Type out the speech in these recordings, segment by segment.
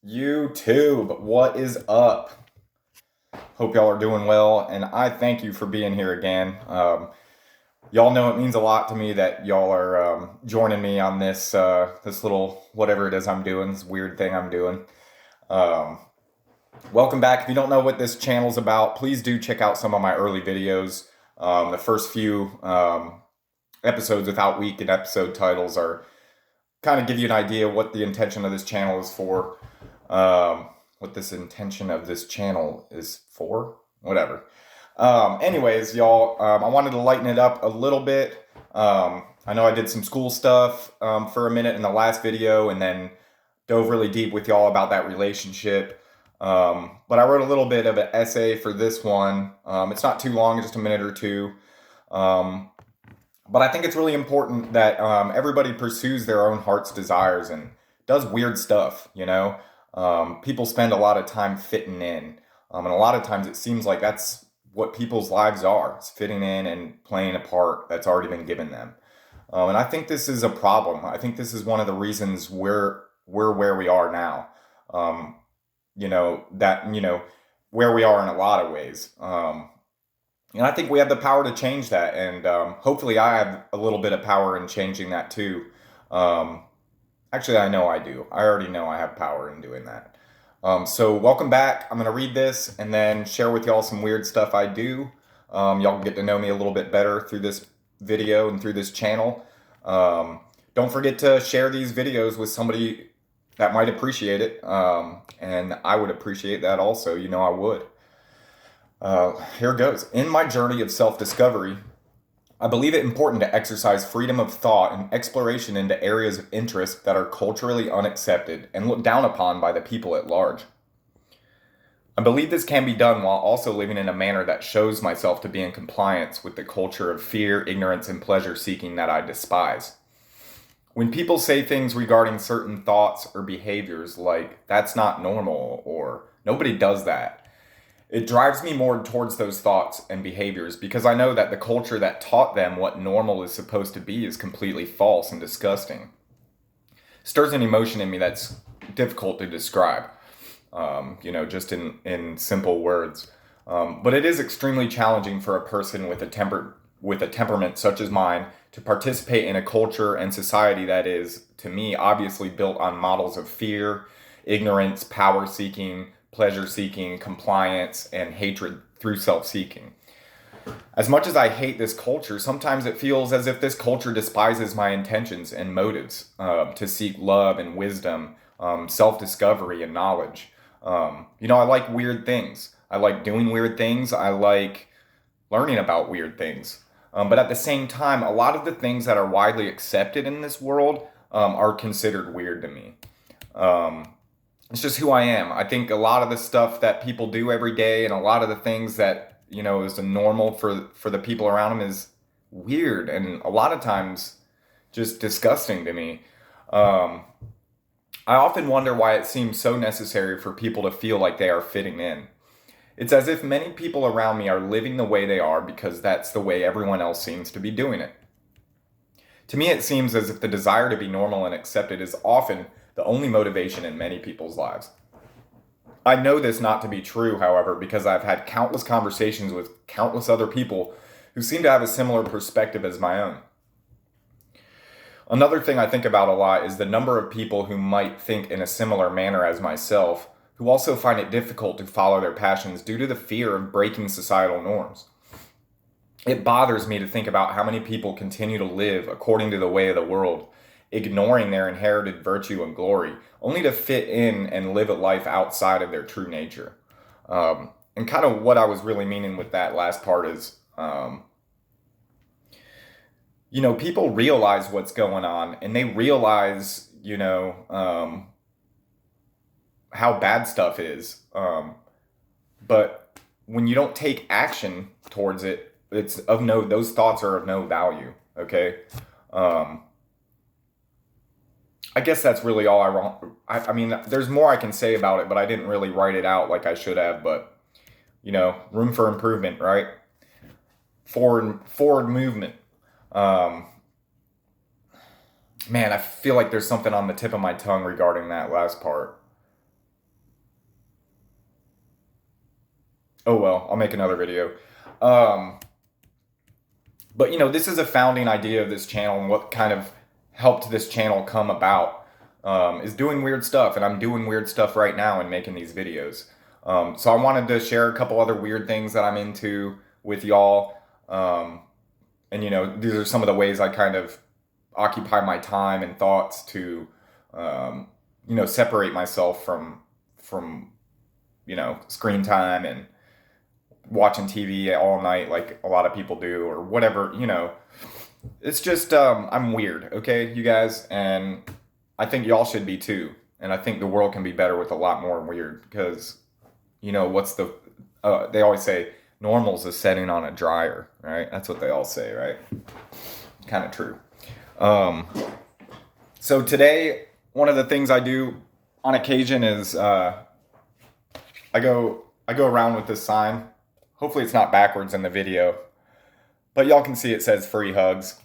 YouTube, what is up? Hope y'all are doing well, and I thank you for being here again. Y'all know it means a lot to me that y'all are joining me on this little whatever it is I'm doing, this weird thing I'm doing. Um, Welcome back. If you don't know what this channel's about, please do check out some of my early videos. The first few episodes without week and episode titles are kind of give you an idea what the intention of this channel is for. What this intention of this channel is for, whatever. Anyways, y'all, I wanted to lighten it up a little bit. I know I did some school stuff for a minute in the last video and then dove really deep with y'all about that relationship. But I wrote a little bit of an essay for this one. It's not too long, just a minute or two. But I think it's really important that everybody pursues their own heart's desires and does weird stuff, you know? People spend a lot of time fitting in. And a lot of times it seems like that's what people's lives are. It's fitting in and playing a part that's already been given them. And I think this is a problem. I think this is one of the reasons we're where we are now. Um, where we are in a lot of ways. And I think we have the power to change that. And hopefully I have a little bit of power in changing that too. Um, Actually, I know I do. I already know I have power in doing that. So welcome back. I'm going to read this and then share with y'all some weird stuff I do. Y'all can get to know me a little bit better through this video and through this channel. Don't forget to share these videos with somebody that might appreciate it. And I would appreciate that also. You know I would. Here goes. In my journey of self-discovery, I believe it important to exercise freedom of thought and exploration into areas of interest that are culturally unaccepted and looked down upon by the people at large. I believe this can be done while also living in a manner that shows myself to be in compliance with the culture of fear, ignorance, and pleasure seeking that I despise. When people say things regarding certain thoughts or behaviors like, that's not normal, or nobody does that, it drives me more towards those thoughts and behaviors because I know that the culture that taught them what normal is supposed to be is completely false and disgusting. Stirs an emotion in me that's difficult to describe, just in simple words. But it is extremely challenging for a person with a temperament such as mine to participate in a culture and society that is, to me, obviously built on models of fear, ignorance, power seeking, pleasure seeking, compliance, and hatred through self seeking. As much as I hate this culture, sometimes it feels as if this culture despises my intentions and motives to seek love and wisdom, self discovery, and knowledge. I like weird things. I like doing weird things. I like learning about weird things. But at the same time, a lot of the things that are widely accepted in this world are considered weird to me. It's just who I am. I think a lot of the stuff that people do every day and a lot of the things that, is a normal for the people around them is weird and a lot of times just disgusting to me. I often wonder why it seems so necessary for people to feel like they are fitting in. It's as if many people around me are living the way they are because that's the way everyone else seems to be doing it. To me, it seems as if the desire to be normal and accepted is often the only motivation in many people's lives. I know this not to be true, however, because I've had countless conversations with countless other people who seem to have a similar perspective as my own. Another thing I think about a lot is the number of people who might think in a similar manner as myself, who also find it difficult to follow their passions due to the fear of breaking societal norms. It bothers me to think about how many people continue to live according to the way of the world, ignoring their inherited virtue and glory, only to fit in and live a life outside of their true nature. And kind of what I was really meaning with that last part is, people realize what's going on and they realize, how bad stuff is. But when you don't take action towards it, those thoughts are of no value. Okay. I guess that's really all I want. I mean, there's more I can say about it, but I didn't really write it out like I should have. But room for improvement, right? Forward movement. Man, I feel like there's something on the tip of my tongue regarding that last part. Oh well, I'll make another video. Um, but this is a founding idea of this channel, and what kind of helped this channel come about is doing weird stuff, and I'm doing weird stuff right now and making these videos. So I wanted to share a couple other weird things that I'm into with y'all. And these are some of the ways I kind of occupy my time and thoughts to separate myself from screen time and watching TV all night like a lot of people do, or whatever. It's just I'm weird, okay, you guys, and I think y'all should be too. And I think the world can be better with a lot more weird, because what's the they always say normal's a setting on a dryer, right? That's what they all say, right? Kind of true. um so today, one of the things I do on occasion is I go around with this sign. Hopefully it's not backwards in the video, but y'all can see it says free hugs.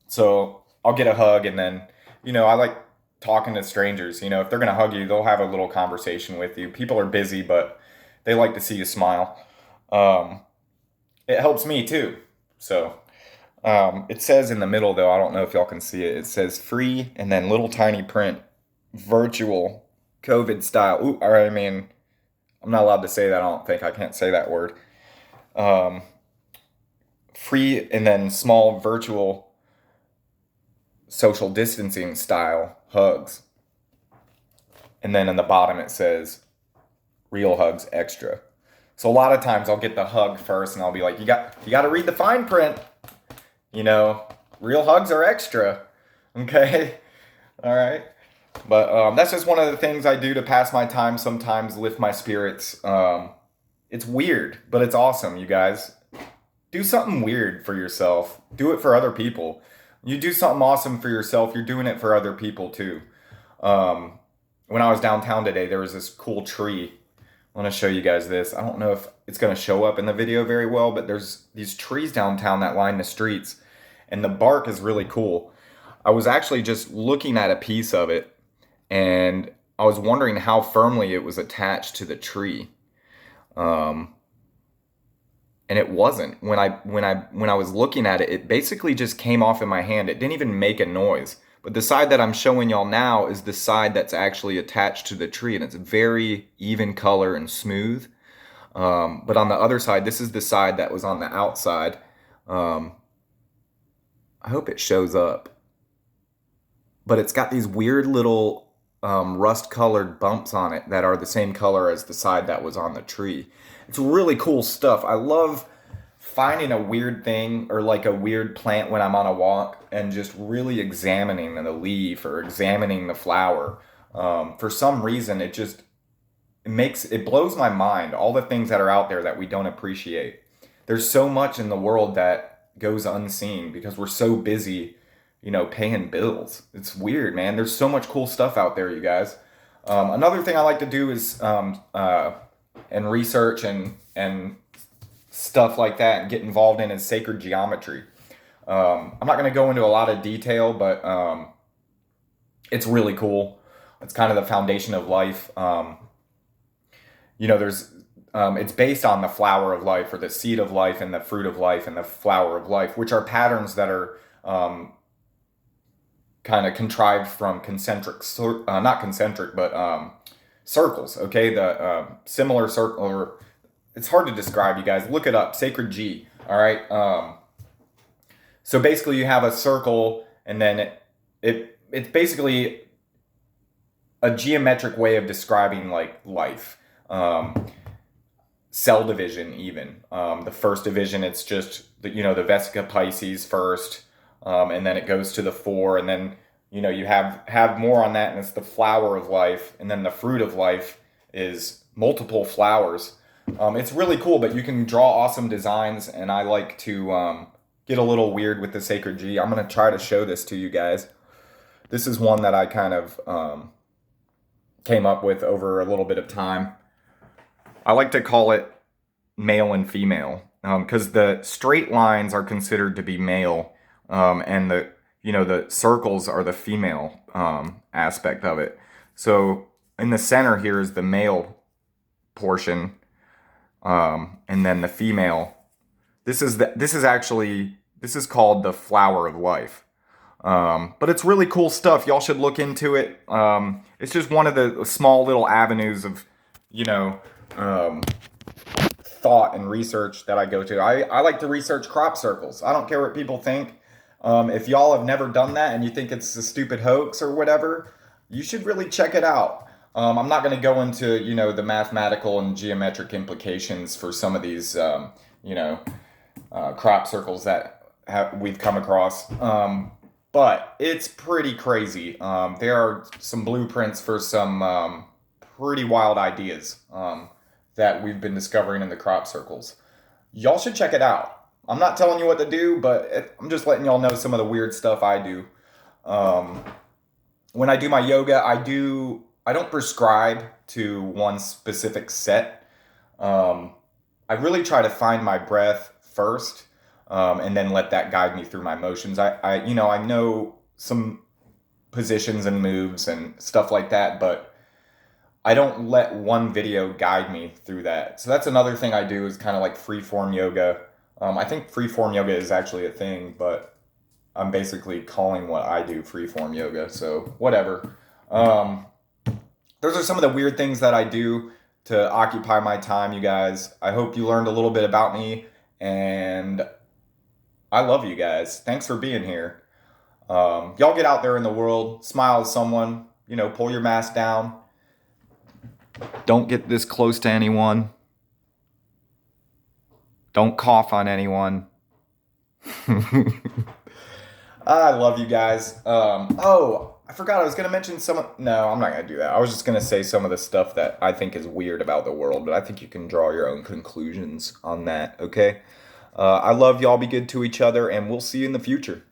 So I'll get a hug, and then, I like talking to strangers. If they're going to hug you, they'll have a little conversation with you. People are busy, but they like to see you smile. Um, it helps me too. So it says in the middle, though, I don't know if y'all can see it. It says free, and then little tiny print, virtual, COVID style. Ooh, or I mean, I'm not allowed to say that. I don't think I can't say that word. Um, Free, and then small, virtual, social distancing style hugs. And then in the bottom it says real hugs extra. So a lot of times I'll get the hug first, and I'll be like, you got to read the fine print. Real hugs are extra. Okay? All right. But that's just one of the things I do to pass my time sometimes, lift my spirits. It's weird, but it's awesome, you guys. Do something weird for yourself. Do it for other people. You do something awesome for yourself, you're doing it for other people too. Um, when I was downtown today, there was this cool tree. I want to show you guys this. I don't know if it's going to show up in the video very well, but there's these trees downtown that line the streets, and the bark is really cool. I was actually just looking at a piece of it, and I was wondering how firmly it was attached to the tree. Um, and it wasn't. When I was looking at it, it basically just came off in my hand. It didn't even make a noise. But the side that I'm showing y'all now is the side that's actually attached to the tree, and it's very even color and smooth. But on the other side, this is the side that was on the outside. Um, I hope it shows up. But it's got these weird little rust-colored bumps on it that are the same color as the side that was on the tree. It's really cool stuff. I love finding a weird thing, or like a weird plant, when I'm on a walk, and just really examining the leaf or examining the flower. For some reason, it blows my mind, all the things that are out there that we don't appreciate. There's so much in the world that goes unseen because we're so busy, paying bills. It's weird, man. There's so much cool stuff out there, you guys. Another thing I like to do is and research and stuff like that, and get involved in, is sacred geometry. I'm not going to go into a lot of detail, but it's really cool. It's kind of the foundation of life. There's it's based on the flower of life, or the seed of life, and the fruit of life, and the flower of life, which are patterns that are kind of contrived from not concentric, but circles. Okay, the similar circle, or it's hard to describe, you guys. Look it up, sacred G. All right. So basically, you have a circle, and then it's basically a geometric way of describing like life. Cell division, even. The first division, it's just the Vesica Pisces first, and then it goes to the four, and then you have more on that, and it's the flower of life, and then the fruit of life is multiple flowers. It's really cool, but you can draw awesome designs, and I like to get a little weird with the sacred G. I'm going to try to show this to you guys. This is one that I kind of came up with over a little bit of time. I like to call it male and female, because the straight lines are considered to be male, and the circles are the female aspect of it. So in the center here is the male portion, And then the female, this is called the flower of life. But it's really cool stuff. Y'all should look into it. It's just one of the small little avenues of, you know, um, thought and research that I go to. I like to research crop circles. I don't care what people think. If y'all have never done that and you think it's a stupid hoax or whatever, you should really check it out. I'm not going to go into, the mathematical and geometric implications for some of these, you know, crop circles that we've come across. But it's pretty crazy. There are some blueprints for some pretty wild ideas that we've been discovering in the crop circles. Y'all should check it out. I'm not telling you what to do, but I'm just letting y'all know some of the weird stuff I do. Um, when I do my yoga, I don't prescribe to one specific set. Um, I really try to find my breath first, and then let that guide me through my motions. I know some positions and moves and stuff like that, but I don't let one video guide me through that. So that's another thing I do is kind of like freeform yoga. I think freeform yoga is actually a thing, but I'm basically calling what I do freeform yoga. So whatever. Um, those are some of the weird things that I do to occupy my time, you guys. I hope you learned a little bit about me, and I love you guys. Thanks for being here. Y'all get out there in the world, smile at someone, pull your mask down. Don't get this close to anyone. Don't cough on anyone. I love you guys. Oh, I forgot I was going to mention some. No, I'm not going to do that. I was just going to say some of the stuff that I think is weird about the world, but I think you can draw your own conclusions on that, okay? I love y'all. Be good to each other, and we'll see you in the future.